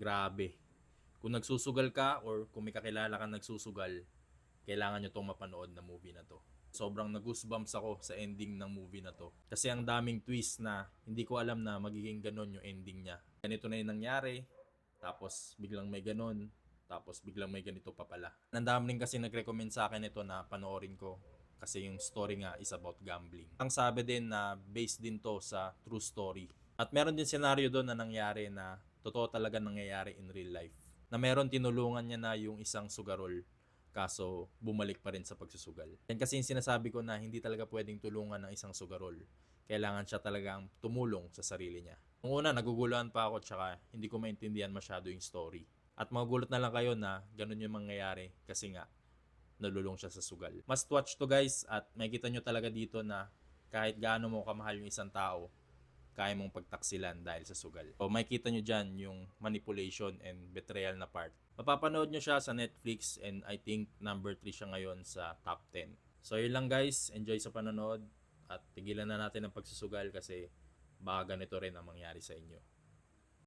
Grabe. Kung nagsusugal ka or kung may kakilala kang nagsusugal, kailangan nyo tong mapanood na movie na to. Sobrang nag-goosebumps ako sa ending ng movie na to. Kasi ang daming twist na hindi ko alam na magiging ganon yung ending niya. Ganito na yung nangyari, tapos biglang may ganon, tapos biglang may ganito pa pala. Nandami rin kasi nag-recommend sa akin ito na panoorin ko. Kasi yung story nga is about gambling. Ang sabi din na based din to sa true story. At meron din senaryo doon na nangyari na totoo talaga nangyayari in real life. Na meron tinulungan niya na yung isang sugarol, kaso bumalik pa rin sa pagsusugal. Yan kasi yung sinasabi ko na hindi talaga pwedeng tulungan ng isang sugarol. Kailangan siya talagang tumulong sa sarili niya. Nung una, naguguluhan pa ako tsaka hindi ko maintindihan masyado yung story. At magugulat na lang kayo na ganun yung mangyayari kasi nga nalulong siya sa sugal. Must watch to guys at makikita nyo talaga dito na kahit gaano mo kamahal yung isang tao, kaya mong pagtaksilan dahil sa sugal. O makikita nyo dyan yung manipulation and betrayal na part. Mapapanood nyo siya sa Netflix and I think number 3 siya ngayon sa top 10. So yun lang guys, enjoy sa panonood at tigilan na natin ang pagsusugal kasi baka ganito rin ang mangyari sa inyo.